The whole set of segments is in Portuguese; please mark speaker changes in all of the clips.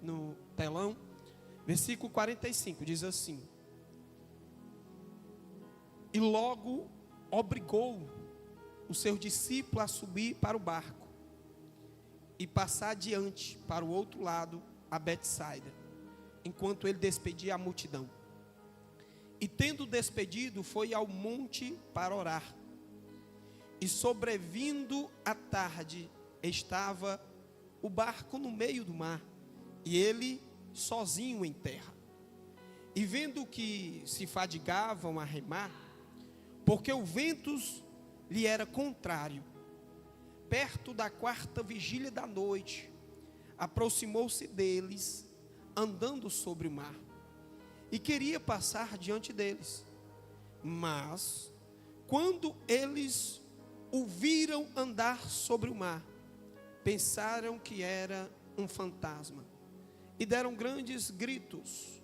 Speaker 1: no telão. Versículo 45 diz assim: e logo obrigou o seu discípulo a subir para o barco e passar adiante para o outro lado, a Betsaida, enquanto ele despedia a multidão. E tendo despedido, foi ao monte para orar. E sobrevindo a tarde, estava o barco no meio do mar, e ele sozinho em terra. E vendo que se fadigavam a remar, porque o vento lhe era contrário, perto da 4ª vigília da noite, aproximou-se deles, andando sobre o mar, e queria passar diante deles. Mas, quando eles o viram andar sobre o mar, pensaram que era um fantasma, e deram grandes gritos,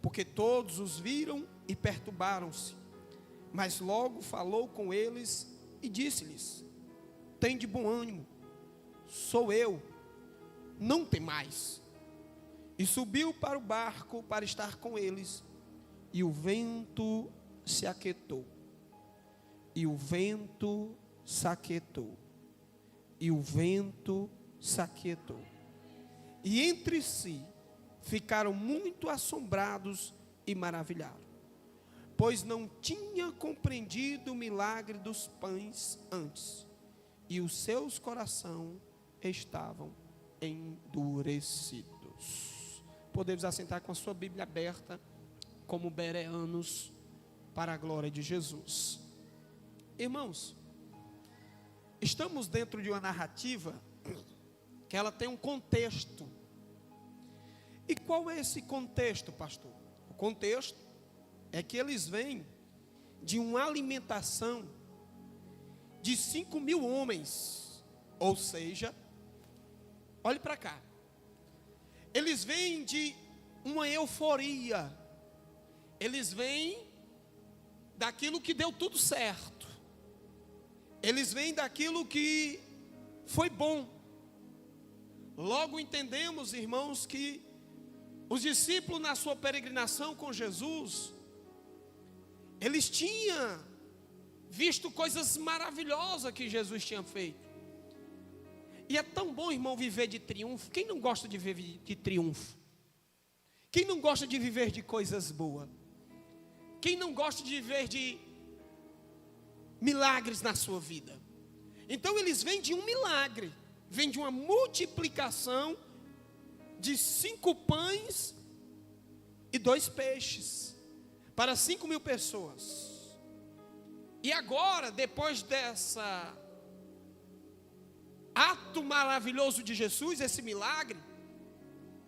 Speaker 1: porque todos os viram e perturbaram-se. Mas logo falou com eles e disse-lhes: tende bom ânimo, sou eu, não temais. E subiu para o barco para estar com eles, e o vento se aquietou. E o vento se aquietou. E o vento se aquietou. E entre si ficaram muito assombrados e maravilhados, pois não tinha compreendido o milagre dos pães antes, e os seus corações estavam endurecidos. Podemos assentar com a sua Bíblia aberta, como bereanos, para a glória de Jesus. Irmãos, estamos dentro de uma narrativa que ela tem um contexto. E qual é esse contexto, pastor? O contexto é que eles vêm de uma alimentação de 5.000 homens. Ou seja, olhe para cá, eles vêm de uma euforia, eles vêm daquilo que deu tudo certo, eles vêm daquilo que foi bom. Logo entendemos, irmãos, que os discípulos na sua peregrinação com Jesus, eles tinham visto coisas maravilhosas que Jesus tinha feito. E é tão bom, irmão, viver de triunfo. Quem não gosta de viver de triunfo? Quem não gosta de viver de coisas boas? Quem não gosta de viver de milagres na sua vida? Então eles vêm de um milagre, vêm de uma multiplicação de 5 pães e 2 peixes para 5.000 pessoas. E agora, depois dessa ato maravilhoso de Jesus, esse milagre,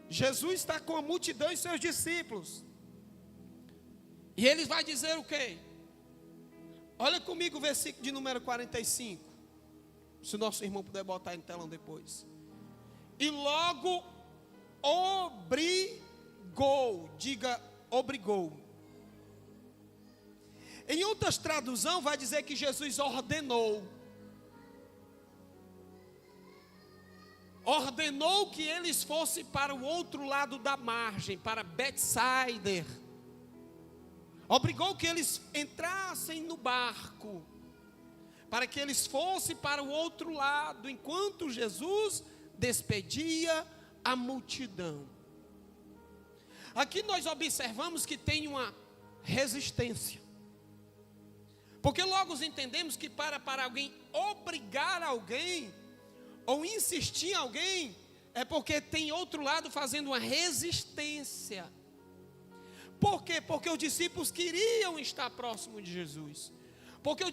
Speaker 1: Jesus está com a multidão e seus discípulos, e ele vai dizer o quê? Olha comigo o versículo de número 45, se o nosso irmão puder botar aí no telão depois. E logo obrigou, diga obrigou. Em outras traduções vai dizer que Jesus ordenou que eles fossem para o outro lado da margem, para Betsaida. Obrigou que eles entrassem no barco, para que eles fossem para o outro lado, enquanto Jesus despedia a multidão. Aqui nós observamos que tem uma resistência, porque logo entendemos que para alguém obrigar alguém, ou insistir em alguém, é porque tem outro lado fazendo uma resistência. Por quê? Porque os discípulos queriam estar próximo de Jesus, porque os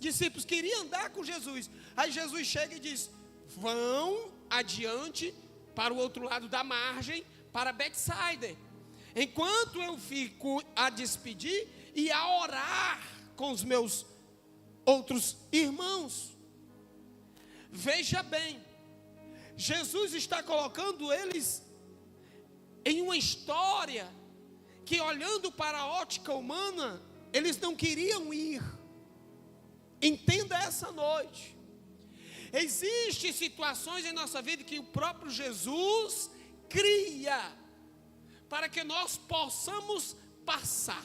Speaker 1: discípulos queriam andar com Jesus. Aí Jesus chega e diz: vão adiante para o outro lado da margem, para Betsaida, enquanto eu fico a despedir e a orar com os meus outros irmãos. Veja bem, Jesus está colocando eles em uma história que, olhando para a ótica humana, eles não queriam ir. Entenda essa noite. Existem situações em nossa vida que o próprio Jesus cria para que nós possamos passar.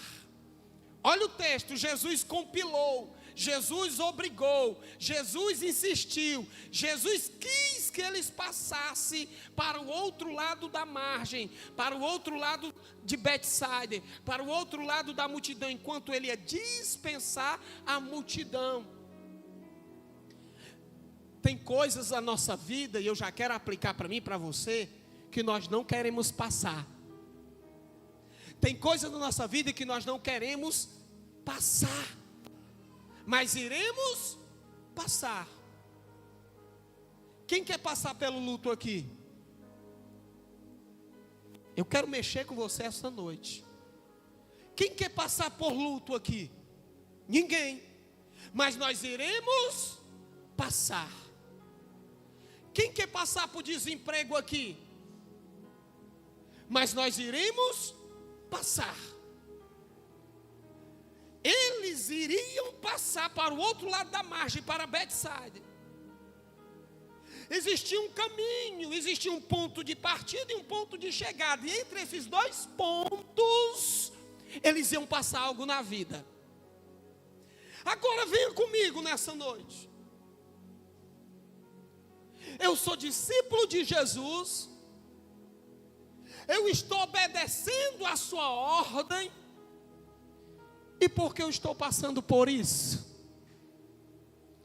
Speaker 1: Olha o texto, Jesus compilou, Jesus obrigou, Jesus insistiu, Jesus quis que eles passassem para o outro lado da margem, para o outro lado de Betsaida, para o outro lado da multidão, enquanto ele ia dispensar a multidão. Tem coisas na nossa vida, e eu já quero aplicar para mim e para você, que nós não queremos passar. Tem coisas na nossa vida que nós não queremos passar, mas iremos passar. Quem quer passar pelo luto aqui? Eu quero mexer com você essa noite. Quem quer passar por luto aqui? Ninguém. Mas nós iremos passar. Quem quer passar por desemprego aqui? Mas nós iremos passar. Eles iriam passar para o outro lado da margem, para Betsaida. Existia um caminho, existia um ponto de partida e um ponto de chegada. E entre esses dois pontos, eles iam passar algo na vida. Agora venha comigo nessa noite. Eu sou discípulo de Jesus. Eu estou obedecendo a sua ordem. E por que eu estou passando por isso?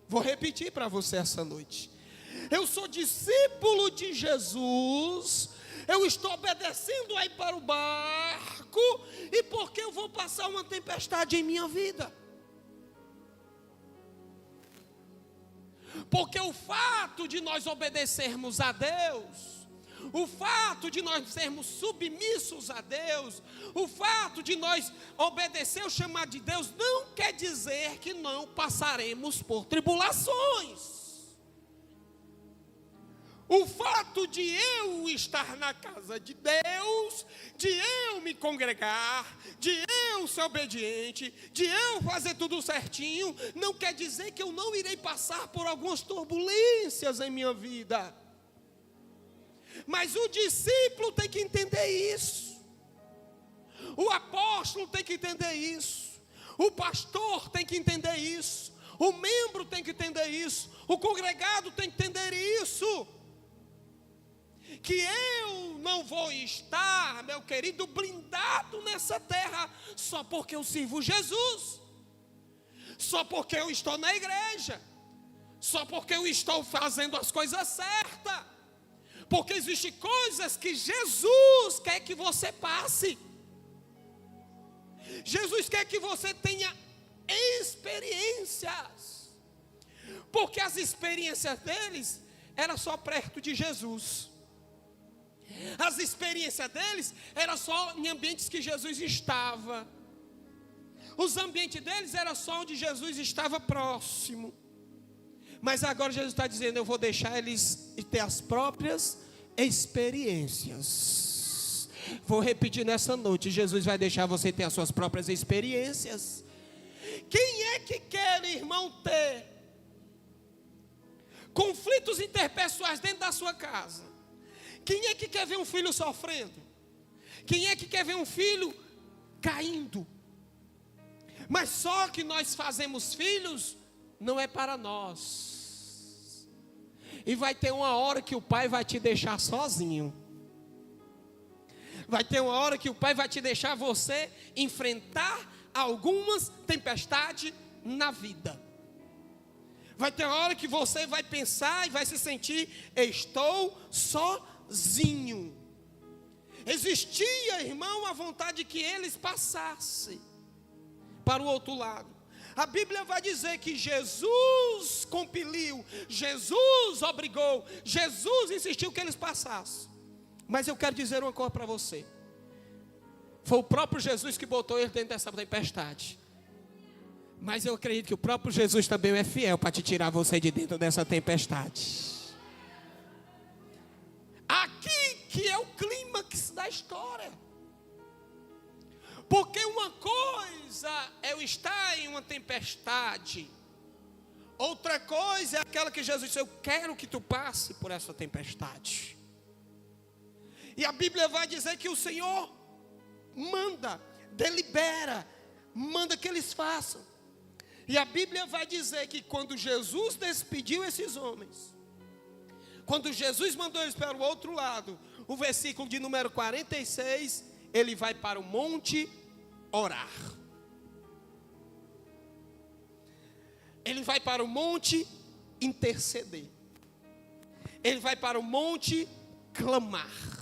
Speaker 1: Vou repetir para você essa noite. Eu sou discípulo de Jesus. Eu estou obedecendo aí para o barco. E por que eu vou passar uma tempestade em minha vida? Porque o fato de nós obedecermos a Deus, o fato de nós sermos submissos a Deus, o fato de nós obedecer o chamado de Deus, não quer dizer que não passaremos por tribulações. O fato de eu estar na casa de Deus, de eu me congregar, de eu ser obediente, de eu fazer tudo certinho, não quer dizer que eu não irei passar por algumas turbulências em minha vida. Mas o discípulo tem que entender isso. O apóstolo tem que entender isso. O pastor tem que entender isso. O membro tem que entender isso. O congregado tem que entender isso. Que eu não vou estar, meu querido, blindado nessa terra só porque eu sirvo Jesus, só porque eu estou na igreja, só porque eu estou fazendo as coisas certas, porque existem coisas que Jesus quer que você passe. Jesus quer que você tenha experiências, porque as experiências deles eram só perto de Jesus. As experiências deles eram só em ambientes que Jesus estava. Os ambientes deles eram só onde Jesus estava próximo. Mas agora Jesus está dizendo: eu vou deixar eles ter as próprias experiências. Vou repetir nessa noite: Jesus vai deixar você ter as suas próprias experiências. Quem é que quer, irmão, ter conflitos interpessoais dentro da sua casa? Quem é que quer ver um filho sofrendo? Quem é que quer ver um filho caindo? Mas só que nós fazemos filhos não é para nós. E vai ter uma hora que o pai vai te deixar sozinho. Vai ter uma hora que o pai vai te deixar você enfrentar algumas tempestades na vida. Vai ter uma hora que você vai pensar e vai se sentir: estou sozinho. Existia, irmão, a vontade de que eles passassem para o outro lado. A Bíblia vai dizer que Jesus compeliu, Jesus obrigou, Jesus insistiu que eles passassem. Mas eu quero dizer uma coisa para você: foi o próprio Jesus que botou eles dentro dessa tempestade. Mas eu acredito que o próprio Jesus também é fiel para te tirar você de dentro dessa tempestade. Aqui que é o clímax da história. Porque uma coisa é eu estar em uma tempestade, outra coisa é aquela que Jesus disse: eu quero que tu passe por essa tempestade. E a Bíblia vai dizer que o Senhor manda, delibera, manda que eles façam. E a Bíblia vai dizer que quando Jesus despediu esses homens, quando Jesus mandou eles para o outro lado, o versículo de número 46, ele vai para o monte orar. Ele vai para o monte interceder. Ele vai para o monte clamar.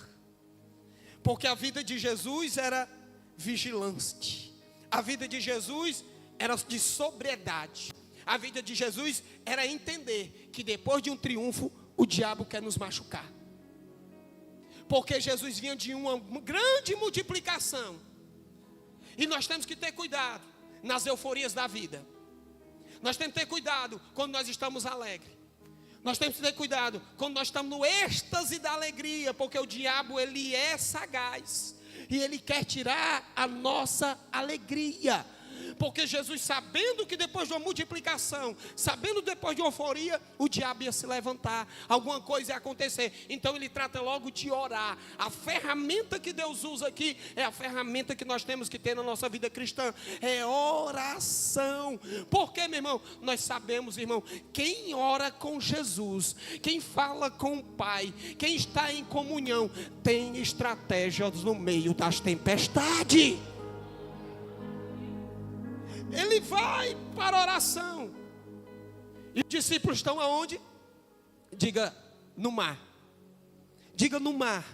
Speaker 1: Porque a vida de Jesus era vigilante. A vida de Jesus era de sobriedade. A vida de Jesus era entender que depois de um triunfo, o diabo quer nos machucar. Porque Jesus vinha de uma grande multiplicação. E nós temos que ter cuidado nas euforias da vida. Nós temos que ter cuidado quando nós estamos alegres. Nós temos que ter cuidado quando nós estamos no êxtase da alegria. Porque o diabo, ele é sagaz. E ele quer tirar a nossa alegria. Porque Jesus, sabendo que depois de uma multiplicação, sabendo depois de uma euforia, o diabo ia se levantar, alguma coisa ia acontecer. Então ele trata logo de orar. A ferramenta que Deus usa aqui é a ferramenta que nós temos que ter na nossa vida cristã, é oração. Porque, meu irmão, nós sabemos, irmão, quem ora com Jesus, quem fala com o Pai, quem está em comunhão, tem estratégias no meio das tempestades. Ele vai para a oração. E os discípulos estão aonde? Diga, no mar. Diga, no mar.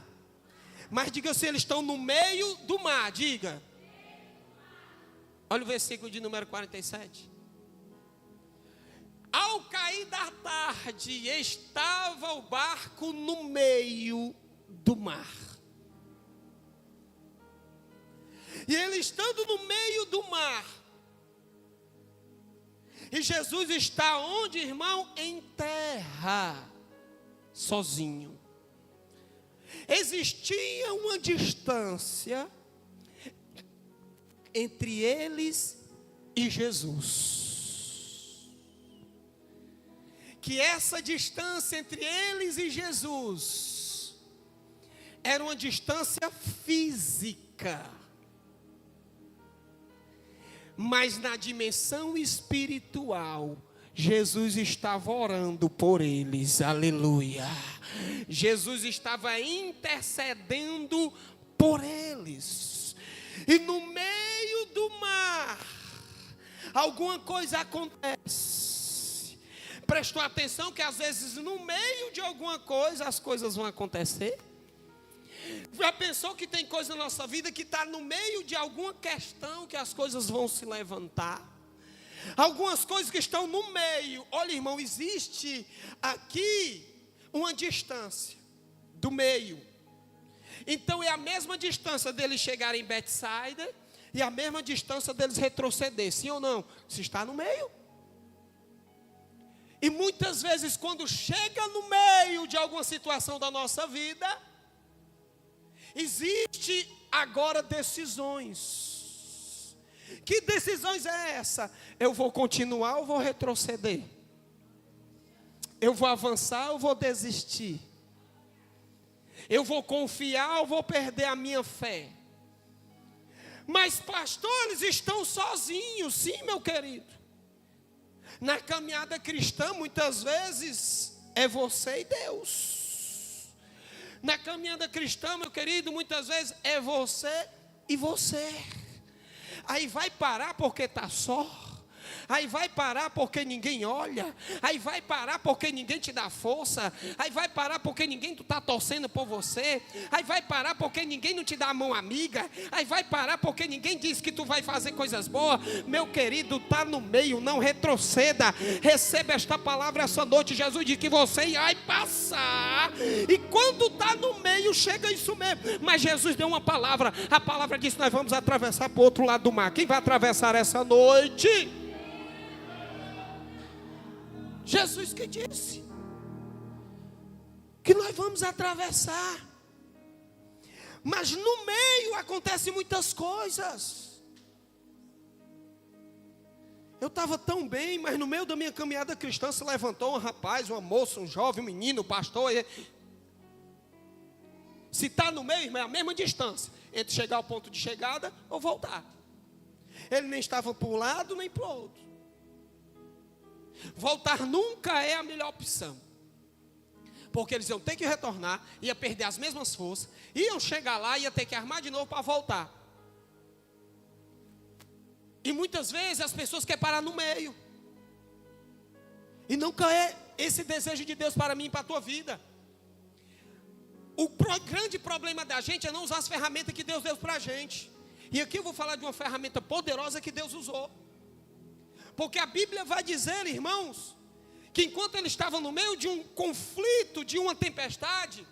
Speaker 1: Mas diga se eles estão no meio do mar. Diga. Olha o versículo de número 47. Ao cair da tarde, estava o barco no meio do mar. E ele estando no meio do mar, e Jesus está onde, irmão? Em terra, sozinho. Existia uma distância entre eles e Jesus. Que essa distância entre eles e Jesus era uma distância física. Mas na dimensão espiritual, Jesus estava orando por eles, aleluia. Jesus estava intercedendo por eles. E no meio do mar, alguma coisa acontece. Prestou atenção que às vezes no meio de alguma coisa, as coisas vão acontecer? Já pensou que tem coisa na nossa vida que está no meio de alguma questão que as coisas vão se levantar? Algumas coisas que estão no meio. Olha, irmão, existe aqui uma distância do meio. Então é a mesma distância deles chegarem em Betsaida e a mesma distância deles retroceder, sim ou não? Se está no meio. E muitas vezes quando chega no meio de alguma situação da nossa vida, existe agora decisões. Que decisões é essa? Eu vou continuar ou vou retroceder? Eu vou avançar ou vou desistir? Eu vou confiar ou vou perder a minha fé? Mas pastores estão sozinhos, sim, meu querido. Na caminhada cristã, muitas vezes, é você e Deus. Na caminhada cristã, meu querido, muitas vezes é você e você. Aí vai parar porque está só. Aí vai parar porque ninguém olha. Aí vai parar porque ninguém te dá força. Aí vai parar porque ninguém está torcendo por você. Aí vai parar porque ninguém não te dá a mão amiga. Aí vai parar porque ninguém diz que tu vai fazer coisas boas. Meu querido, está no meio, não retroceda. Receba esta palavra essa noite. Jesus diz que você vai passar. E quando está no meio, chega isso mesmo. Mas Jesus deu uma palavra. A palavra disse: nós vamos atravessar para o outro lado do mar. Quem vai atravessar essa noite? Jesus que disse que nós vamos atravessar. Mas no meio acontecem muitas coisas. Eu estava tão bem, mas no meio da minha caminhada cristã se levantou um rapaz, uma moça, um jovem, um menino, um pastor. Se está no meio, irmão, é a mesma distância entre chegar ao ponto de chegada ou voltar. Ele nem estava para um lado nem para o outro. Voltar nunca é a melhor opção. Porque eles iam ter que retornar, ia perder as mesmas forças, iam chegar lá, ia ter que armar de novo para voltar. E muitas vezes as pessoas querem parar no meio. E nunca é esse desejo de Deus para mim e para a tua vida. O grande problema da gente é não usar as ferramentas que Deus deu para a gente. E aqui eu vou falar de uma ferramenta poderosa que Deus usou. Porque a Bíblia vai dizer, irmãos, que enquanto eles estavam no meio de um conflito, de uma tempestade,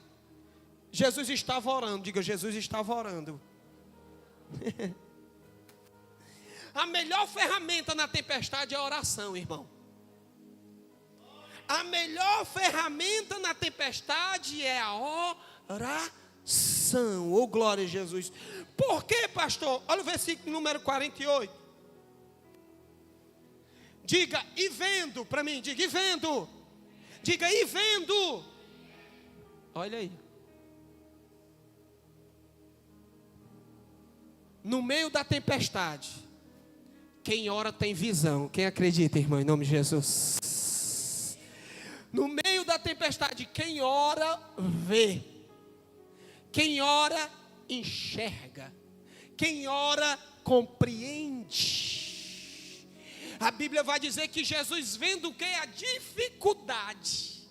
Speaker 1: Jesus estava orando. Diga, Jesus estava orando. A melhor ferramenta na tempestade é a oração, irmão. A melhor ferramenta na tempestade é a oração. Oh, glória a Jesus. Por quê, pastor? Olha o versículo número 48. Diga, e vendo, para mim, diga, e vendo. Diga, e vendo. Olha aí. No meio da tempestade, quem ora tem visão. Quem acredita, irmão, em nome de Jesus? No meio da tempestade, quem ora, vê. Quem ora, enxerga. Quem ora, compreende. A Bíblia vai dizer que Jesus, vendo o que? A dificuldade,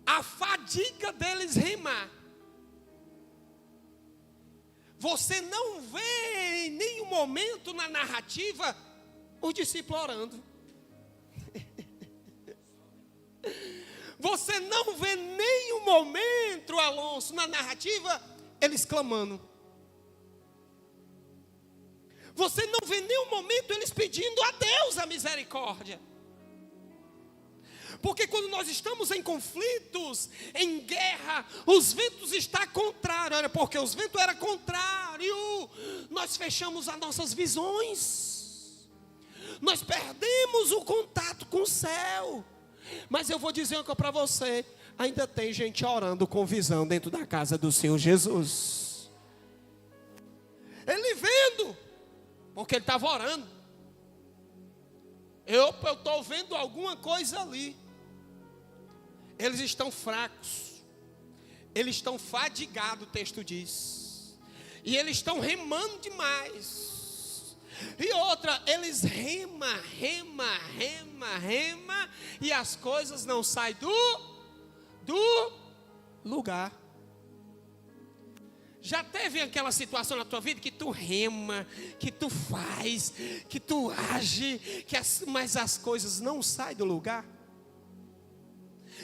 Speaker 1: a fadiga deles remar. Você não vê em nenhum momento na narrativa os discípulos orando. Você não vê nenhum momento, Alonso, na narrativa, eles clamando. Você não vê nenhum momento eles pedindo a Deus a misericórdia. Porque quando nós estamos em conflitos, em guerra, os ventos estão contrários. Olha, porque os ventos eram contrários. Nós fechamos as nossas visões. Nós perdemos o contato com o céu. Mas eu vou dizer uma coisa para você. Ainda tem gente orando com visão dentro da casa do Senhor Jesus. Ele vendo, porque ele estava orando. Eu estou vendo alguma coisa ali. Eles estão fracos. Eles estão fadigados, o texto diz. E eles estão remando demais. E outra, eles rema. E as coisas não saem do lugar. Já teve aquela situação na tua vida que tu rema, que tu faz, que tu age, mas as coisas não saem do lugar?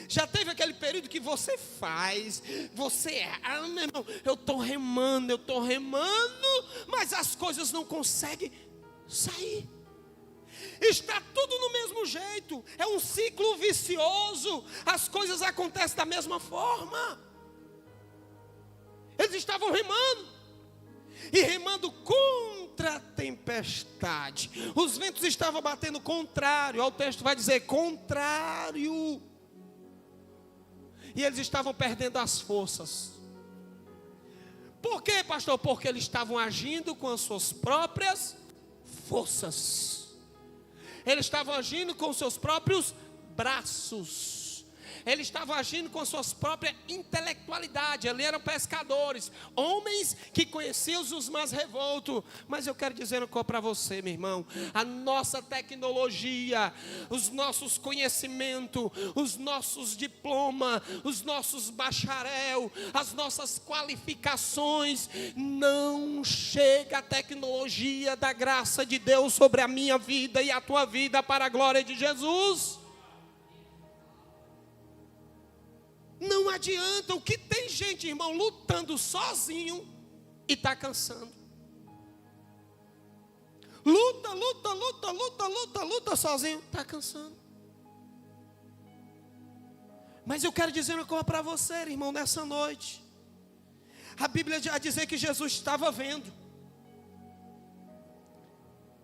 Speaker 1: Já teve aquele período que você faz, meu irmão, eu estou remando, mas as coisas não conseguem sair. Está tudo no mesmo jeito, é um ciclo vicioso, as coisas acontecem da mesma forma. Eles estavam remando, e remando contra a tempestade. Os ventos estavam batendo contrário, o texto vai dizer contrário. E eles estavam perdendo as forças. Por quê, pastor? Porque eles estavam agindo com as suas próprias forças. Eles estavam agindo com os seus próprios braços. Eles estavam agindo com suas próprias intelectualidades. Ali eram pescadores, homens que conheciam os mais revoltos. Mas eu quero dizer uma coisa para você, meu irmão. A nossa tecnologia, os nossos conhecimentos, os nossos diplomas, os nossos bacharel, as nossas qualificações, não chega a tecnologia da graça de Deus sobre a minha vida e a tua vida para a glória de Jesus. Não adianta, o que tem gente, irmão, lutando sozinho e está cansando. Luta sozinho, está cansando. Mas eu quero dizer uma coisa para você, irmão, nessa noite. A Bíblia já diz que Jesus estava vendo.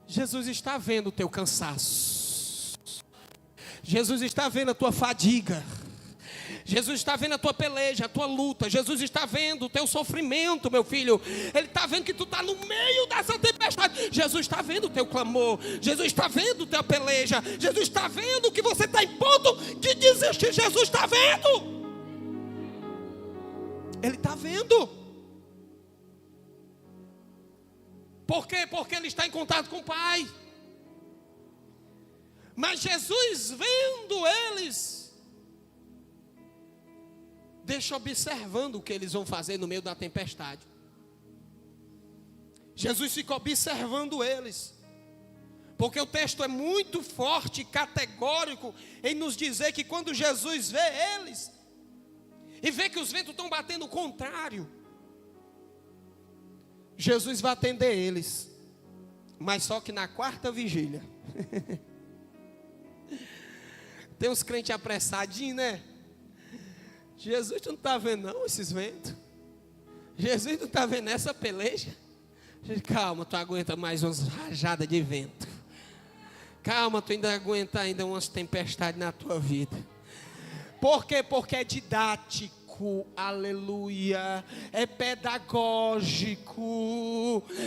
Speaker 1: Jesus está vendo o teu cansaço. Jesus está vendo a tua fadiga. Jesus está vendo a tua peleja, a tua luta. Jesus está vendo o teu sofrimento, meu filho. Ele está vendo que tu está no meio dessa tempestade. Jesus está vendo o teu clamor. Jesus está vendo a tua peleja. Jesus está vendo que você está em ponto de desistir. Jesus está vendo. Ele está vendo. Por quê? Porque ele está em contato com o Pai. Mas Jesus, vendo eles, deixa observando o que eles vão fazer no meio da tempestade. Jesus fica observando eles. Porque o texto é muito forte e categórico em nos dizer que quando Jesus vê eles, e vê que os ventos estão batendo o contrário, Jesus vai atender eles. Mas só que na quarta vigília. Tem uns crentes apressadinhos, né? Jesus, tu não está vendo não esses ventos? Jesus não está vendo essa peleja? Calma, tu aguenta mais umas rajadas de vento. Calma, tu ainda aguenta umas tempestades na tua vida. Por quê? Porque é didático. Aleluia, é pedagógico,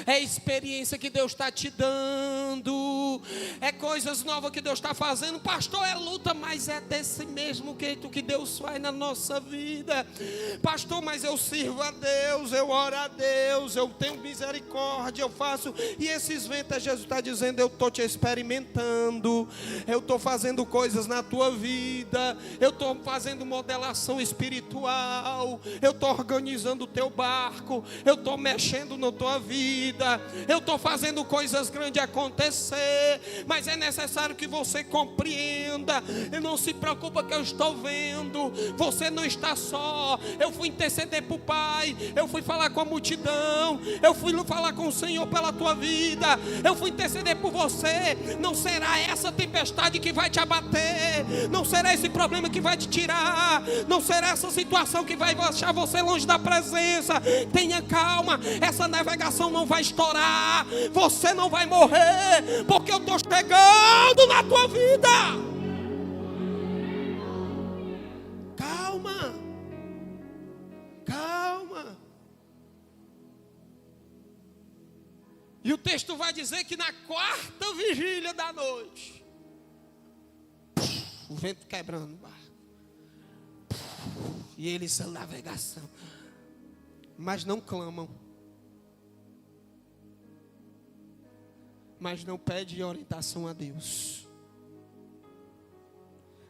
Speaker 1: é experiência que Deus está te dando, é coisas novas que Deus está fazendo. Pastor, é luta, mas é desse mesmo jeito que Deus faz na nossa vida. Pastor, mas eu sirvo a Deus, eu oro a Deus, eu tenho misericórdia, eu faço. E esses ventos, Jesus está dizendo, eu estou te experimentando, eu estou fazendo coisas na tua vida, eu estou fazendo modelação espiritual, eu estou organizando o teu barco, eu estou mexendo na tua vida, eu estou fazendo coisas grandes acontecer. Mas é necessário que você compreenda. E não se preocupa que eu estou vendo. Você não está só. Eu fui interceder para o Pai, eu fui falar com a multidão, eu fui falar com o Senhor pela tua vida, eu fui interceder por você. Não será essa tempestade que vai te abater, não será esse problema que vai te tirar, não será essa situação que vai deixar você longe da presença. Tenha calma, essa navegação não vai estourar, você não vai morrer, porque eu estou chegando na tua vida. Calma, calma. E o texto vai dizer que na quarta vigília da noite, o vento quebrando o barco, e eles na navegação, mas não clamam, mas não pedem orientação a Deus.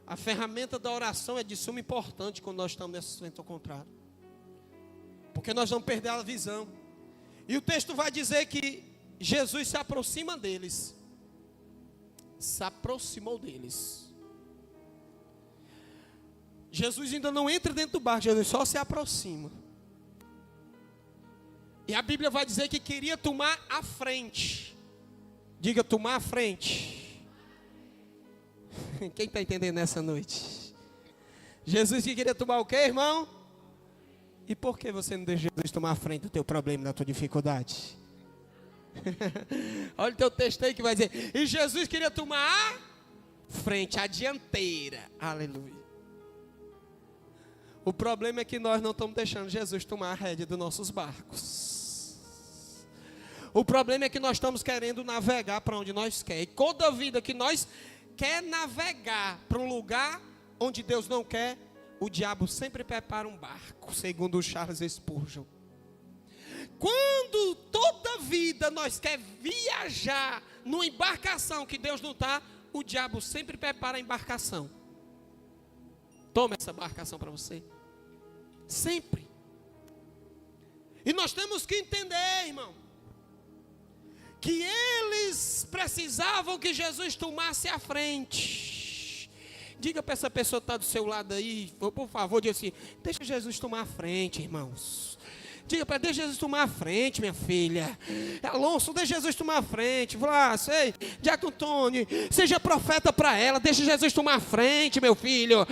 Speaker 1: A ferramenta da oração é de suma importância quando nós estamos nesse vento ao contrário, porque nós vamos perder a visão. E o texto vai dizer que Jesus se aproxima deles, se aproximou deles. Jesus ainda não entra dentro do barco, Jesus só se aproxima. E a Bíblia vai dizer que queria tomar a frente. Diga, tomar a frente. Quem está entendendo nessa noite? Jesus que queria tomar o quê, irmão? E por que você não deixa Jesus tomar a frente do teu problema, da tua dificuldade? Olha o teu texto aí que vai dizer, e Jesus queria tomar a frente, a dianteira. Aleluia. O problema é que nós não estamos deixando Jesus tomar a rédea dos nossos barcos. O problema é que nós estamos querendo navegar para onde nós queremos. E toda vida que nós quer navegar para um lugar onde Deus não quer, o diabo sempre prepara um barco, segundo o Charles Spurgeon. Quando toda vida nós quer viajar numa embarcação que Deus não está, o diabo sempre prepara a embarcação. Toma essa embarcação para você. Sempre. E nós temos que entender, irmão, que eles precisavam que Jesus tomasse a frente. Diga para essa pessoa que está do seu lado aí, por favor, diga assim, deixa Jesus tomar a frente, irmãos. Diga para, deixa Jesus tomar a frente, minha filha. Alonso, deixa Jesus tomar a frente. Sei, Diácono Tony, seja profeta para ela, deixa Jesus tomar a frente, meu filho.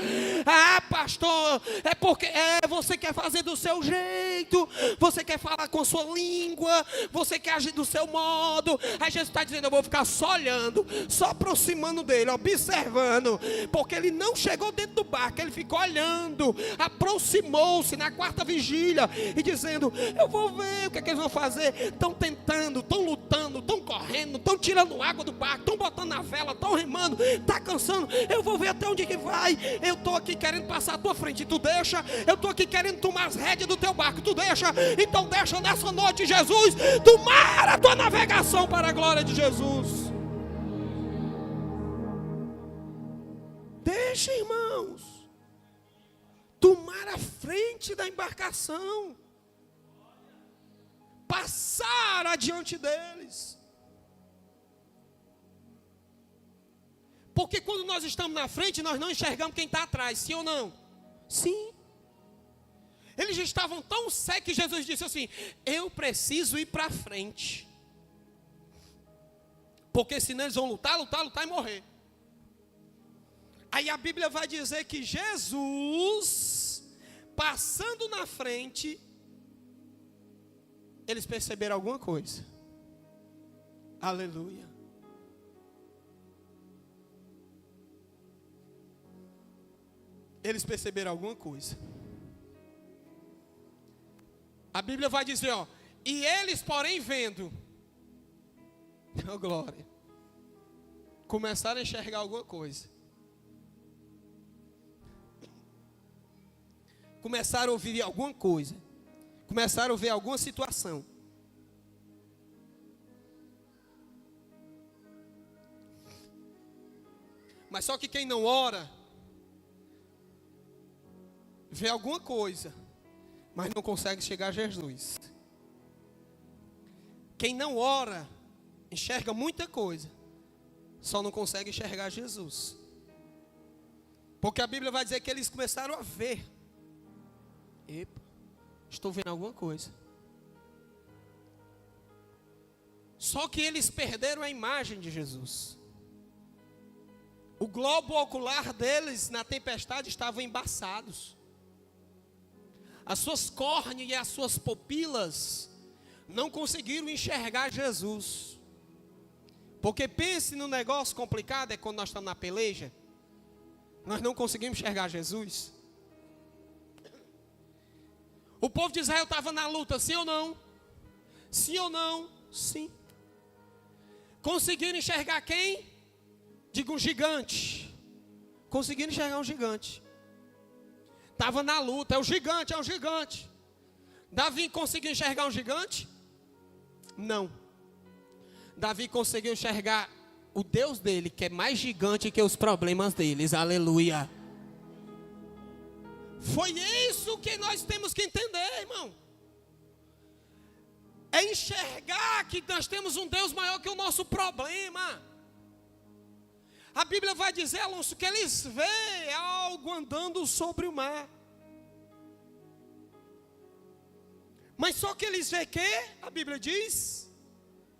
Speaker 1: Ah, pastor, é porque você quer fazer do seu jeito. jeito, você quer falar com a sua língua, você quer agir do seu modo. Aí Jesus está dizendo, eu vou ficar só olhando, só aproximando dele, observando, porque ele não chegou dentro do barco, ele ficou olhando, aproximou-se na quarta vigília e dizendo, eu vou ver o que é que eles vão fazer. Estão tentando, estão lutando, estão correndo, estão tirando água do barco, estão botando na vela, estão remando, está cansando, eu vou ver até onde que vai. Eu estou aqui querendo passar à tua frente, tu deixa. Eu estou aqui querendo tomar as rédeas do teu barco, tu deixa. Então deixa nessa noite, Jesus, tomar a tua navegação para a glória de Jesus. Deixa, irmãos, tomar a frente da embarcação, passar adiante deles. Porque quando nós estamos na frente, nós não enxergamos quem está atrás, sim ou não? Sim. Eles estavam tão cegos que Jesus disse assim, eu preciso ir para frente. Porque senão eles vão lutar e morrer. Aí a Bíblia vai dizer que Jesus, passando na frente, eles perceberam alguma coisa. Aleluia. Eles perceberam alguma coisa. A Bíblia vai dizer, ó, e eles, porém, vendo, oh glória, começaram a enxergar alguma coisa. Começaram a ouvir alguma coisa. Começaram a ver alguma situação. Mas só que quem não ora, vê alguma coisa, mas não consegue chegar a Jesus. Quem não ora, enxerga muita coisa, só não consegue enxergar Jesus. Porque a Bíblia vai dizer que eles começaram a ver. Epa, estou vendo alguma coisa. Só que eles perderam a imagem de Jesus. O globo ocular deles na tempestade estavam embaçados. As suas córneas e as suas pupilas não conseguiram enxergar Jesus. Porque pense no negócio complicado, é quando nós estamos na peleja, nós não conseguimos enxergar Jesus. O povo de Israel estava na luta, sim ou não? Sim ou não? Sim. Conseguiram enxergar quem? Diga um gigante. Conseguiram enxergar um gigante. Estava na luta, é um gigante. Davi conseguiu enxergar um gigante? Não. Davi conseguiu enxergar o Deus dele, que é mais gigante que os problemas deles, aleluia. Foi isso que nós temos que entender, irmão. É enxergar que nós temos um Deus maior que o nosso problema. A Bíblia vai dizer, Alonso, que eles veem algo andando sobre o mar. Mas só que eles veem que, a Bíblia diz,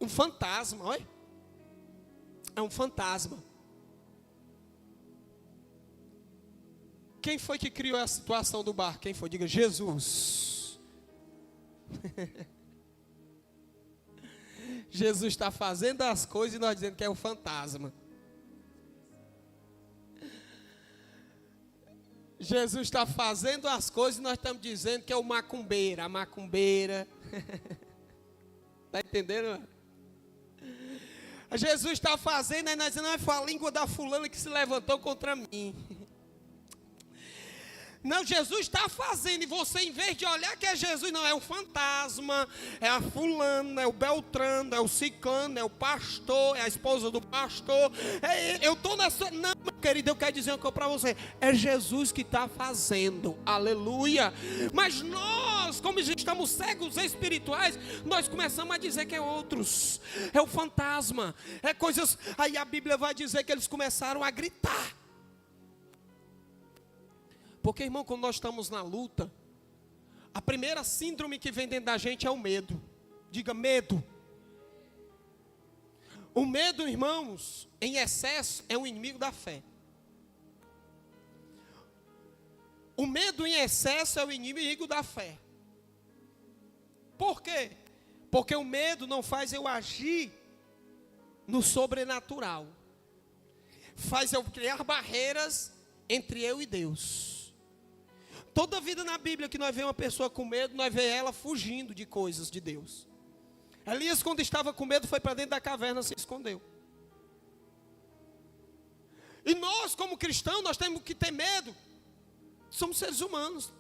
Speaker 1: um fantasma, olha. É um fantasma. Quem foi que criou a situação do barco? Quem foi? Diga, Jesus. Jesus está fazendo as coisas e nós dizendo que é um fantasma. Jesus está fazendo as coisas e nós estamos dizendo que é o macumbeira, a macumbeira. Está entendendo? Jesus está fazendo, aí nós dizendo, foi a língua da fulana que se levantou contra mim. Não, Jesus está fazendo, e você, em vez de olhar que é Jesus, não, é o fantasma, é a fulana, é o Beltrano, é o ciclano, é o pastor, é a esposa do pastor. Eu estou nessa. Não, meu querido, eu quero dizer uma coisa para você: é Jesus que está fazendo, aleluia. Mas nós, como estamos cegos espirituais, nós começamos a dizer que é outros, é o fantasma, é coisas. Aí a Bíblia vai dizer que eles começaram a gritar. Porque, irmão, quando nós estamos na luta, a primeira síndrome que vem dentro da gente é o medo. Diga, medo. O medo, irmãos, em excesso, é um inimigo da fé. O medo em excesso é o inimigo da fé. Por quê? Porque o medo não faz eu agir no sobrenatural. Faz eu criar barreiras entre eu e Deus. Toda vida na Bíblia que nós vemos uma pessoa com medo, nós vemos ela fugindo de coisas de Deus. Elias, quando estava com medo, foi para dentro da caverna e se escondeu. E nós, como cristãos, nós temos que ter medo. Somos seres humanos.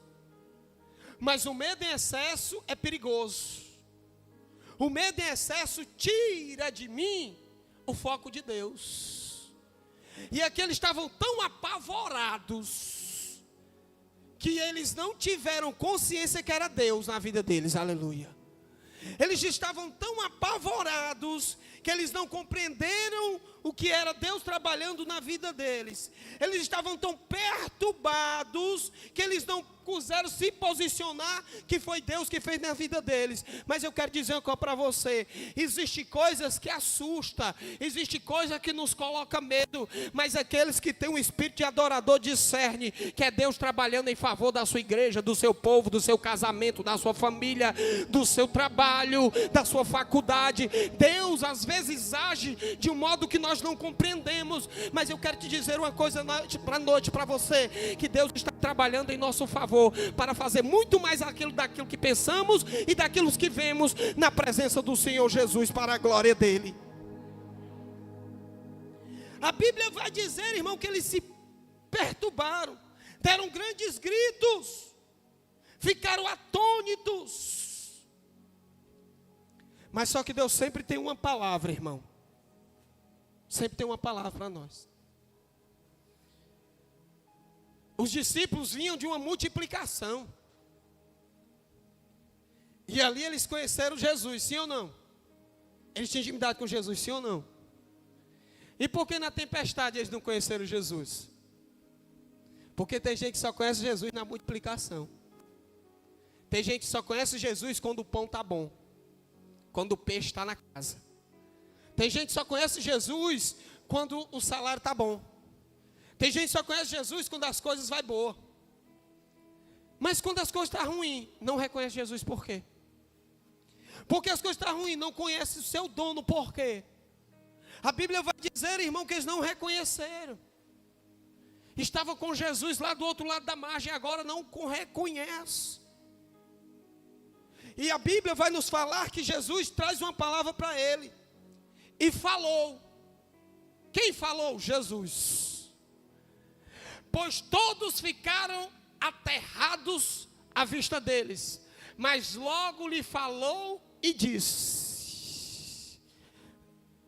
Speaker 1: Mas o medo em excesso é perigoso. O medo em excesso tira de mim o foco de Deus. E aqui eles estavam tão apavorados que eles não tiveram consciência que era Deus na vida deles. Aleluia. Eles estavam tão apavorados que eles não compreenderam o que era Deus trabalhando na vida deles. Eles estavam tão perturbados que eles não quiseram se posicionar que foi Deus que fez na vida deles. Mas eu quero dizer uma coisa para você: existe coisas que assustam, existe coisa que nos coloca medo, mas aqueles que têm um espírito de adorador discerne que é Deus trabalhando em favor da sua igreja, do seu povo, do seu casamento, da sua família, do seu trabalho, da sua faculdade. Deus às vezes age de um modo que nós não compreendemos, mas eu quero te dizer uma coisa noite para você, que Deus está trabalhando em nosso favor para fazer muito mais daquilo que pensamos e daquilo que vemos na presença do Senhor Jesus, para a glória dele. A Bíblia vai dizer, irmão, que eles se perturbaram, deram grandes gritos, ficaram atônitos. Mas só que Deus sempre tem uma palavra, irmão. Sempre tem uma palavra para nós. Os discípulos vinham de uma multiplicação. E ali eles conheceram Jesus, sim ou não? Eles tinham intimidade com Jesus, sim ou não? E por que na tempestade eles não conheceram Jesus? Porque tem gente que só conhece Jesus na multiplicação. Tem gente que só conhece Jesus quando o pão está bom, quando o peixe está na casa. Tem gente que só conhece Jesus quando o salário está bom. Tem gente que só conhece Jesus quando as coisas vão boa. Mas quando as coisas estão ruins, não reconhece Jesus. Por quê? Porque as coisas estão ruins, não conhece o seu dono. Por quê? A Bíblia vai dizer, irmão, que eles não reconheceram. Estava com Jesus lá do outro lado da margem, agora não reconhece. E a Bíblia vai nos falar que Jesus traz uma palavra para ele. E falou. Quem falou? Jesus. Pois todos ficaram aterrados à vista deles. Mas logo lhe falou e disse: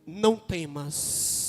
Speaker 1: não temas.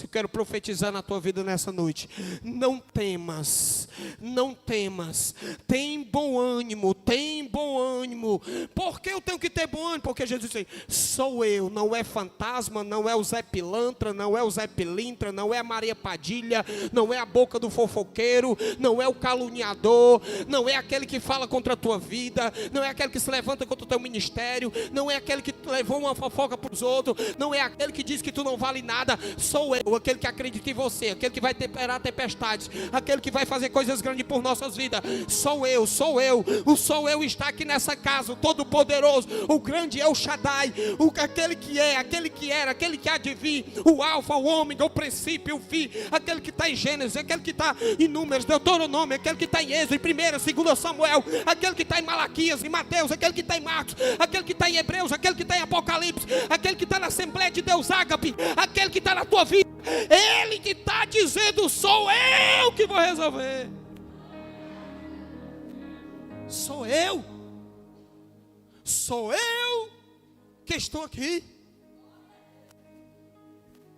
Speaker 1: Eu quero profetizar na tua vida nessa noite. Não temas, não temas. Tem bom ânimo, tem bom ânimo. Por que eu tenho que ter bom ânimo? Porque Jesus disse: sou eu, não é fantasma, não é o Zé Pilantra, não é o Zé Pilintra, não é a Maria Padilha, não é a boca do fofoqueiro, não é o caluniador, não é aquele que fala contra a tua vida, não é aquele que se levanta contra o teu ministério, não é aquele que levou uma fofoca para os outros, não é aquele que diz que tu não vale nada. Sou eu, aquele que acredita em você, aquele que vai temperar tempestades, aquele que vai fazer coisas grandes por nossas vidas. Sou eu, sou eu. O sou eu está aqui nessa casa, o Todo-Poderoso, o grande El Shaddai, aquele que é, aquele que era, aquele que há de vir, o Alfa, o Ômega, o princípio, o fim, aquele que está em Gênesis, aquele que está em Números, Deuteronômio, aquele que está em Êxodo, em 1ª, 2ª Samuel, aquele que está em Malaquias, em Mateus, aquele que está em Marcos, aquele que está em Hebreus, aquele que está em Apocalipse, aquele que está na Assembleia de Deus Ágape, aquele que está na tua vida. Ele que está dizendo: sou eu que vou resolver. Sou eu. Sou eu que estou aqui.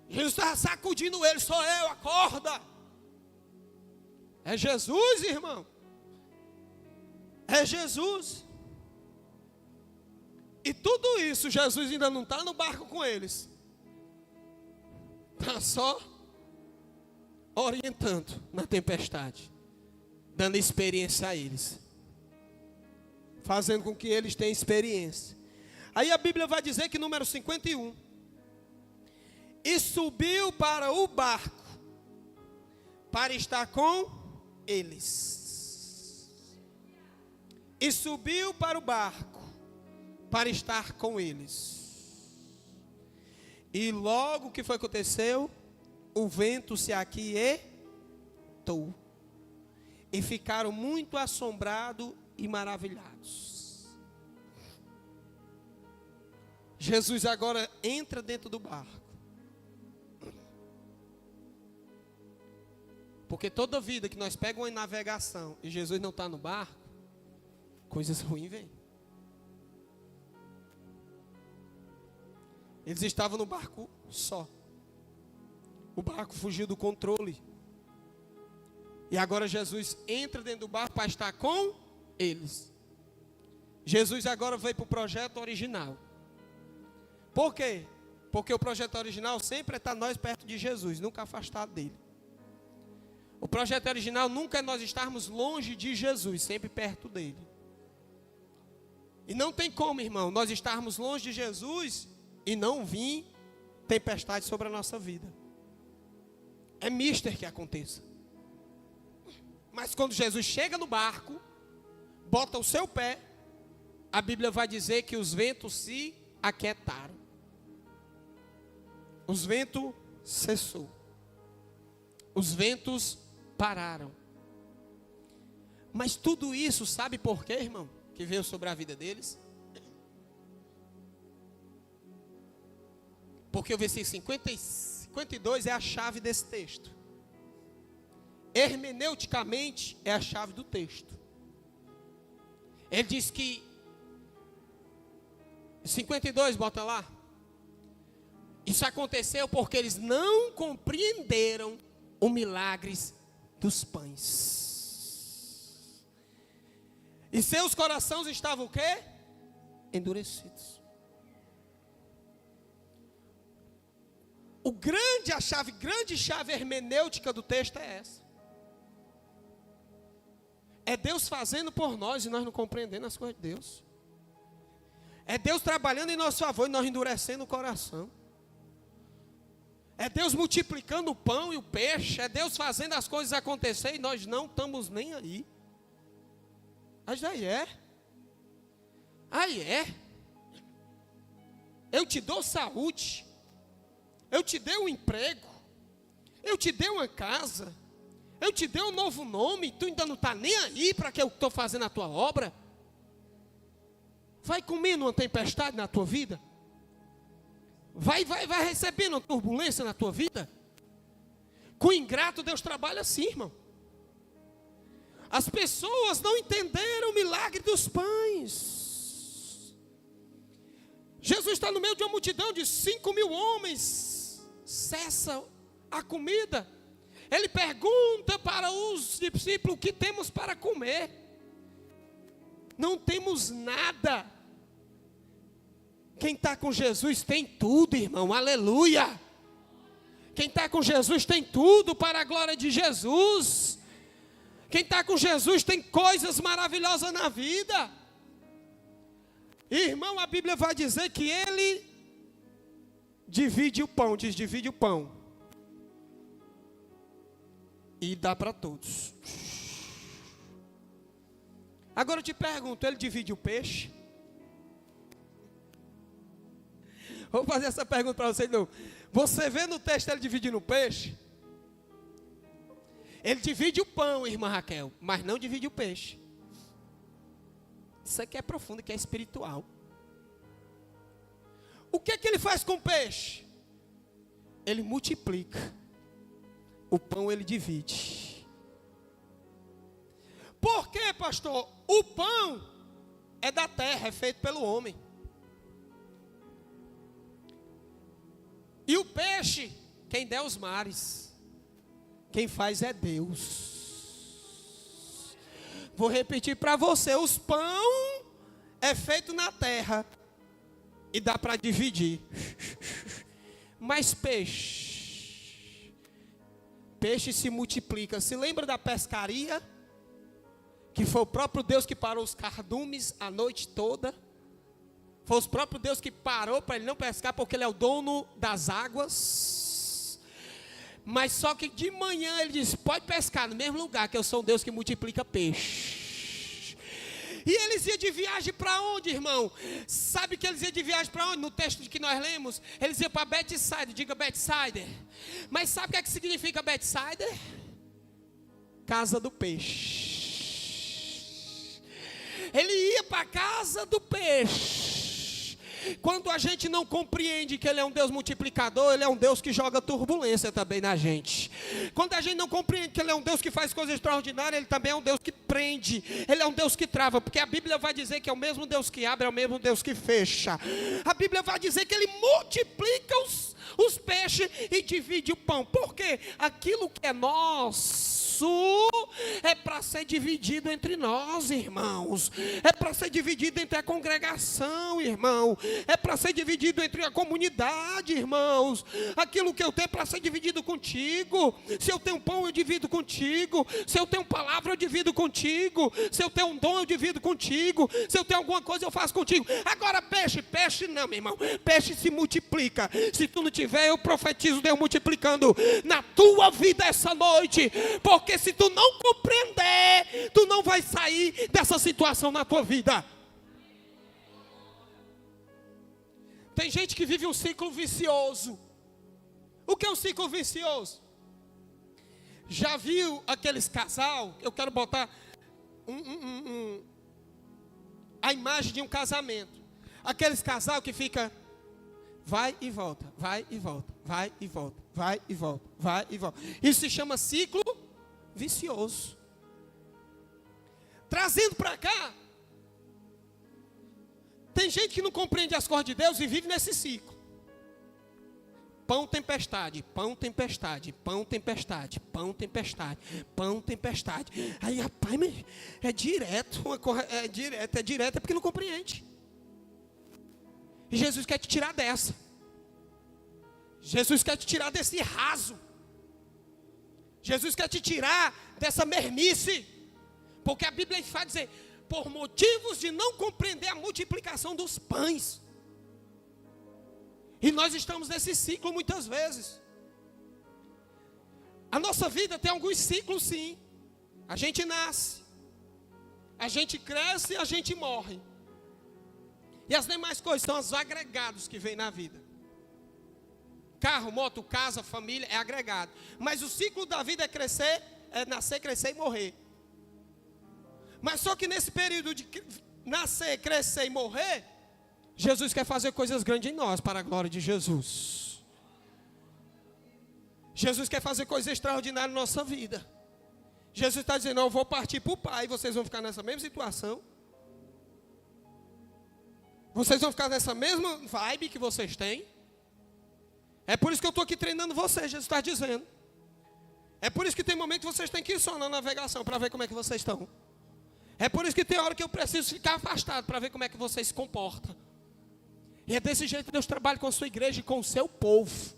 Speaker 1: Jesus está sacudindo ele: sou eu, acorda. É Jesus, irmão. É Jesus. E tudo isso, Jesus ainda não está no barco com eles. Está só orientando na tempestade, dando experiência a eles, fazendo com que eles tenham experiência. Aí a Bíblia vai dizer que número 51, e subiu para o barco, para estar com eles. E subiu para o barco, para estar com eles. E logo que foi aconteceu, o vento se aquietou. E ficaram muito assombrados e maravilhados. Jesus agora entra dentro do barco. Porque toda vida que nós pegamos uma navegação e Jesus não está no barco, coisas ruins vêm. Eles estavam no barco só. O barco fugiu do controle. E agora Jesus entra dentro do barco para estar com eles. Jesus agora veio para o projeto original. Por quê? Porque o projeto original sempre é estar nós perto de Jesus, nunca afastado dele. O projeto original nunca é nós estarmos longe de Jesus, sempre perto dele. E não tem como, irmão, nós estarmos longe de Jesus e não vir tempestade sobre a nossa vida. É mister que aconteça. Mas quando Jesus chega no barco, bota o seu pé, a Bíblia vai dizer que os ventos se aquietaram. Os ventos cessou. Os ventos pararam. Mas tudo isso, sabe por quê, irmão? Que veio sobre a vida deles? Porque o versículo 50 e 52 é a chave desse texto. Hermeneuticamente é a chave do texto. Ele diz que 52, bota lá. Isso aconteceu porque eles não compreenderam o milagre dos pães. E seus corações estavam o quê? Endurecidos. Grande chave hermenêutica do texto é essa. É Deus fazendo por nós e nós não compreendendo as coisas de Deus. É Deus trabalhando em nosso favor e nós endurecendo o coração. É Deus multiplicando o pão e o peixe. É Deus fazendo as coisas acontecer e nós não estamos nem aí. Mas aí é. Aí é. Eu te dou saúde. Eu te dei um emprego. Eu te dei uma casa. Eu te dei um novo nome. Tu ainda não está nem aí para que eu estou fazendo a tua obra. Vai comendo uma tempestade na tua vida. Vai recebendo uma turbulência na tua vida. Com o ingrato Deus trabalha assim, irmão. As pessoas não entenderam o milagre dos pães. Jesus está no meio de uma multidão de 5.000 homens. Cessa a comida. Ele pergunta para os discípulos o que temos para comer. Não temos nada. Quem está com Jesus tem tudo, irmão, aleluia. Quem está com Jesus tem tudo para a glória de Jesus. Quem está com Jesus tem coisas maravilhosas na vida. Irmão, a Bíblia vai dizer que ele divide o pão, divide o pão. E dá para todos. Agora eu te pergunto, ele divide o peixe? Vou fazer essa pergunta para você, não. Você vê no texto ele dividindo o peixe? Ele divide o pão, irmã Raquel, mas não divide o peixe. Isso aqui é profundo, que é espiritual. O que é que ele faz com o peixe? Ele multiplica. O pão ele divide. Por quê, pastor? O pão é da terra, é feito pelo homem. E o peixe, quem der os mares, quem faz é Deus. Vou repetir para você, os pão é feito na terra e dá para dividir. Mas peixe se multiplica. Se lembra da pescaria? Que foi o próprio Deus que parou os cardumes a noite toda. Foi o próprio Deus que parou para ele não pescar, porque ele é o dono das águas. Mas só que de manhã ele disse, pode pescar no mesmo lugar, que eu sou um Deus que multiplica peixe. E eles iam de viagem para onde, irmão? Sabe que eles iam de viagem para onde? No texto que nós lemos, eles iam para Betsaida, diga Betsaida. Mas sabe o que é que significa Betsaida? Casa do peixe. Ele ia para a casa do peixe. Quando a gente não compreende que Ele é um Deus multiplicador, Ele é um Deus que joga turbulência também na gente. Quando a gente não compreende que Ele é um Deus que faz coisas extraordinárias, Ele também é um Deus que prende, Ele é um Deus que trava, porque a Bíblia vai dizer que é o mesmo Deus que abre, é o mesmo Deus que fecha. A Bíblia vai dizer que Ele multiplica os peixes e divide o pão. Por quê? Aquilo que é nosso é para ser dividido entre nós, irmãos. É para ser dividido entre a congregação, irmão. É para ser dividido entre a comunidade, irmãos. Aquilo que eu tenho é para ser dividido contigo. Se eu tenho pão, eu divido contigo. Se eu tenho palavra, eu divido contigo. Se eu tenho um dom, eu divido contigo. Se eu tenho alguma coisa, eu faço contigo. Agora peixe não, meu irmão. Peixe se multiplica. Se tu não tiver, eu profetizo Deus multiplicando na tua vida essa noite. Porque se tu não compreender, tu não vai sair dessa situação na tua vida. Tem gente que vive um ciclo vicioso. O que é um ciclo vicioso? Já viu aqueles casal? Eu quero botar a imagem de um casamento. Aqueles casal que fica vai e volta, vai e volta, vai e volta, vai e volta, vai e volta. Isso se chama ciclo vicioso. Trazendo para cá, tem gente que não compreende as coisas de Deus e vive nesse ciclo. Pão, tempestade, pão, tempestade, pão, tempestade, pão, tempestade, pão, tempestade. Aí, rapaz, é direto, é direto, é porque não compreende. E Jesus quer te tirar dessa. Jesus quer te tirar desse raso. Jesus quer te tirar dessa mermice. Porque a Bíblia vai dizer, por motivos de não compreender a multiplicação dos pães. E nós estamos nesse ciclo muitas vezes. A nossa vida tem alguns ciclos, sim. A gente nasce, a gente cresce e a gente morre. E as demais coisas são os agregados que vêm na vida. Carro, moto, casa, família é agregado. Mas o ciclo da vida é crescer, é nascer, crescer e morrer. Mas só que nesse período de nascer, crescer e morrer, Jesus quer fazer coisas grandes em nós para a glória de Jesus. Jesus quer fazer coisas extraordinárias na nossa vida. Jesus está dizendo, eu vou partir para o Pai, vocês vão ficar nessa mesma situação. Vocês vão ficar nessa mesma vibe que vocês têm. É por isso que eu estou aqui treinando vocês, Jesus está dizendo. É por isso que tem momento que vocês têm que ir só na navegação para ver como é que vocês estão. É por isso que tem hora que eu preciso ficar afastado para ver como é que vocês se comportam. E é desse jeito que Deus trabalha com a sua igreja e com o seu povo.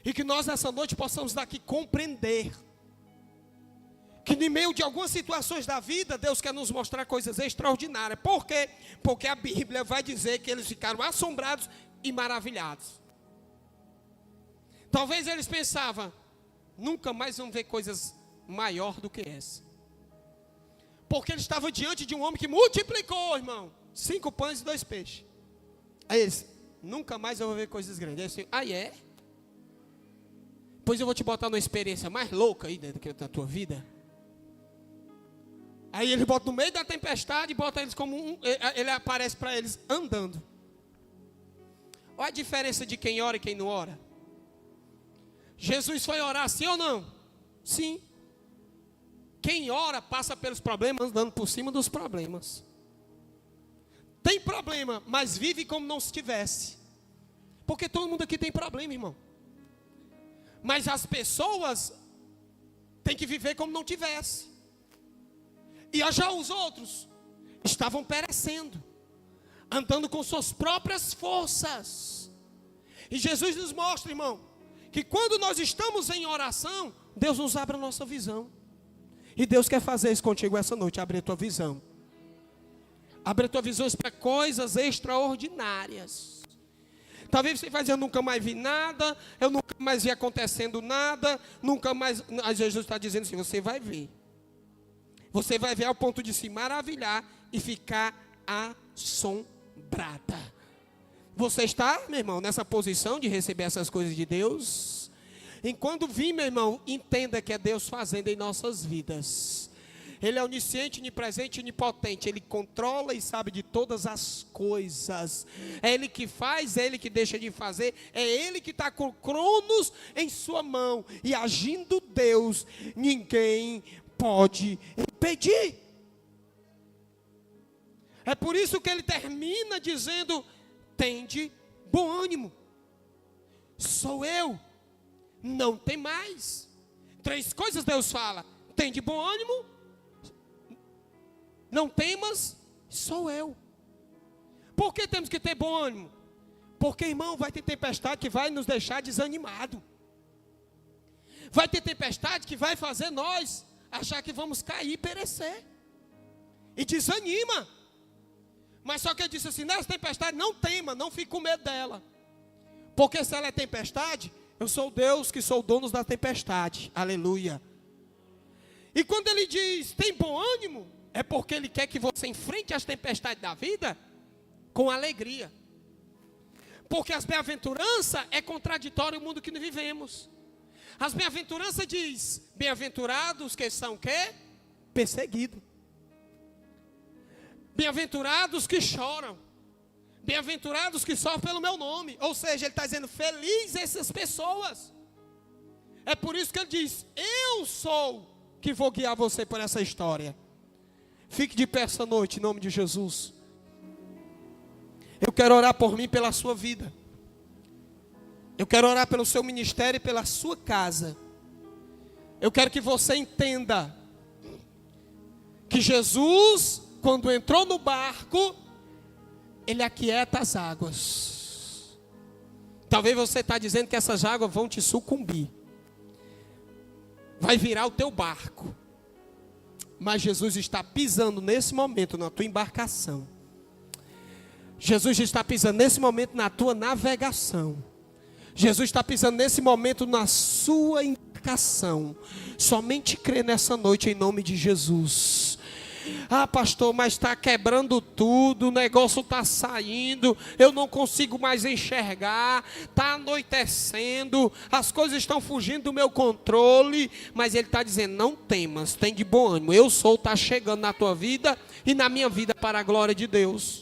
Speaker 1: E que nós nessa noite possamos daqui compreender que no meio de algumas situações da vida, Deus quer nos mostrar coisas extraordinárias. Por quê? Porque a Bíblia vai dizer que eles ficaram assombrados e maravilhados. Talvez eles pensavam, nunca mais vão ver coisas maior do que essa. Porque eles estavam diante de um homem que multiplicou, irmão, 5 pães e 2 peixes. Aí eles, nunca mais eu vou ver coisas grandes. Aí eu é? Pois eu vou te botar numa experiência mais louca aí dentro da tua vida. Aí ele bota no meio da tempestade e bota eles como ele aparece para eles andando. Olha a diferença de quem ora e quem não ora. Jesus foi orar sim ou não? Sim. Quem ora passa pelos problemas andando por cima dos problemas. Tem problema, mas vive como não se tivesse. Porque todo mundo aqui tem problema, irmão. Mas as pessoas têm que viver como não tivesse. E já os outros estavam perecendo, andando com suas próprias forças. E Jesus nos mostra, irmão, que quando nós estamos em oração, Deus nos abre a nossa visão. E Deus quer fazer isso contigo essa noite, abrir a tua visão. Abrir a tua visão para coisas extraordinárias. Talvez você vai dizer, eu nunca mais vi nada, eu nunca mais vi acontecendo nada, nunca mais... Mas Jesus está dizendo assim, você vai ver. Você vai ver ao ponto de se maravilhar e ficar assombrada. Você está, meu irmão, nessa posição de receber essas coisas de Deus? Enquanto vir, meu irmão, entenda que é Deus fazendo em nossas vidas. Ele é onisciente, onipresente, onipotente. Ele controla e sabe de todas as coisas. É Ele que faz, é Ele que deixa de fazer. É Ele que está com o cronos em sua mão. E agindo Deus, ninguém pode impedir. É por isso que ele termina dizendo: tende bom ânimo. Sou eu, não tem mais. 3 coisas Deus fala: tende bom ânimo, não temas, sou eu. Por que temos que ter bom ânimo? Porque, irmão, vai ter tempestade que vai nos deixar desanimado. Vai ter tempestade que vai fazer nós achar que vamos cair e perecer. E desanima. Mas só que ele disse assim: nessa tempestade não tema, não fique com medo dela. Porque se ela é tempestade, eu sou Deus que sou o dono da tempestade. Aleluia. E quando ele diz tem bom ânimo, é porque ele quer que você enfrente as tempestades da vida com alegria. Porque as bem-aventuranças é contraditório ao mundo que nós vivemos. As bem-aventuranças diz: bem-aventurados que são quê? Perseguidos. Bem-aventurados que choram. Bem-aventurados que sofrem pelo meu nome. Ou seja, ele está dizendo: feliz essas pessoas. É por isso que ele diz: eu sou que vou guiar você por essa história. Fique de pé essa noite, em nome de Jesus. Eu quero orar por mim, pela sua vida. Eu quero orar pelo seu ministério e pela sua casa. Eu quero que você entenda que Jesus, quando entrou no barco, ele aquieta as águas. Talvez você está dizendo que essas águas vão te sucumbir. Vai virar o teu barco. Mas Jesus está pisando nesse momento na tua embarcação. Jesus está pisando nesse momento na tua navegação. Jesus está pisando nesse momento na sua embarcação. Somente crê nessa noite em nome de Jesus. Ah, pastor, mas está quebrando tudo, o negócio está saindo, eu não consigo mais enxergar, está anoitecendo, as coisas estão fugindo do meu controle. Mas ele está dizendo: não temas, tem de bom ânimo, eu sou, está chegando na tua vida e na minha vida para a glória de Deus.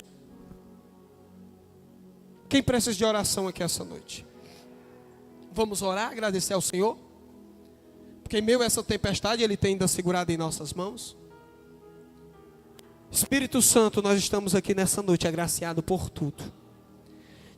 Speaker 1: Quem precisa de oração aqui essa noite? Vamos orar, agradecer ao Senhor, porque em meio a essa tempestade Ele tem ainda segurado em nossas mãos. Espírito Santo, nós estamos aqui nessa noite agraciado por tudo.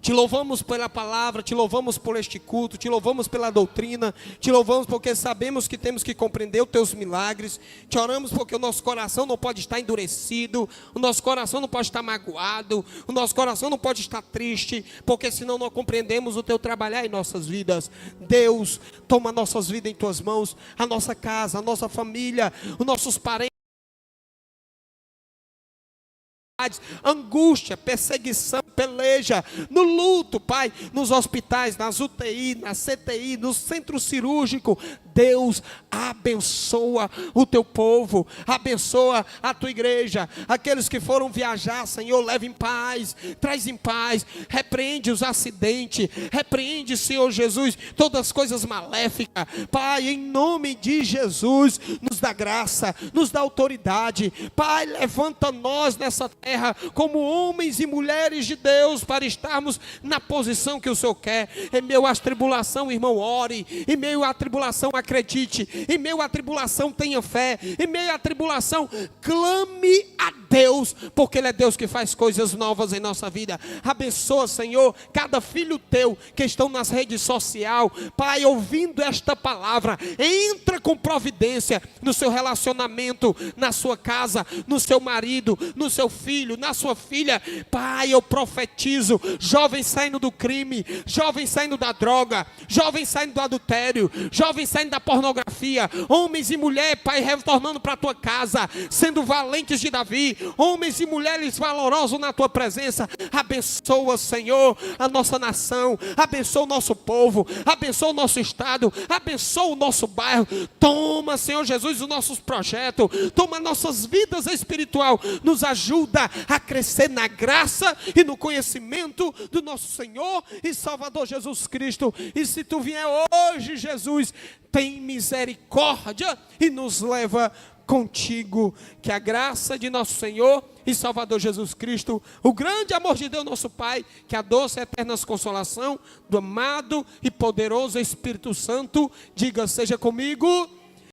Speaker 1: Te louvamos pela palavra, te louvamos por este culto, te louvamos pela doutrina, te louvamos porque sabemos que temos que compreender os teus milagres. Te oramos porque o nosso coração não pode estar endurecido, o nosso coração não pode estar magoado, o nosso coração não pode estar triste, porque senão não compreendemos o teu trabalhar em nossas vidas. Deus, toma nossas vidas em tuas mãos, a nossa casa, a nossa família, os nossos parentes. Angústia, perseguição, peleja, no luto, Pai, nos hospitais, nas UTI, na CTI, no centro cirúrgico. Deus, abençoa o teu povo, abençoa a tua igreja. Aqueles que foram viajar, Senhor, leva em paz, traz em paz, repreende os acidentes, repreende, Senhor Jesus, todas as coisas maléficas. Pai, em nome de Jesus, nos dá graça, nos dá autoridade. Pai, levanta nós nessa terra como homens e mulheres de Deus, para estarmos na posição que o Senhor quer. Em meio à tribulação, irmão, ore. Em meio à tribulação, acredite. Em meio à tribulação, tenha fé. Em meio à tribulação, clame a Deus, porque Ele é Deus que faz coisas novas em nossa vida. Abençoa, Senhor, cada filho teu que estão nas redes sociais, Pai, ouvindo esta palavra. Entra com providência no seu relacionamento, na sua casa, no seu marido, no seu filho, na sua filha. Pai, eu profetizo, jovens saindo do crime, jovens saindo da droga, jovens saindo do adultério, jovens saindo da pornografia, homens e mulheres, Pai, retornando para a tua casa, sendo valentes de Davi, homens e mulheres valorosos na tua presença. Abençoa, Senhor, a nossa nação, abençoa o nosso povo, abençoa o nosso estado, abençoa o nosso bairro. Toma, Senhor Jesus, os nossos projetos, toma nossas vidas espiritual, nos ajuda a crescer na graça e no conhecimento do nosso Senhor e Salvador Jesus Cristo. E se tu vier hoje, Jesus, tem misericórdia e nos leva contigo. Que a graça de nosso Senhor e Salvador Jesus Cristo, o grande amor de Deus nosso Pai, que a doce e eterna consolação do amado e poderoso Espírito Santo, diga, seja comigo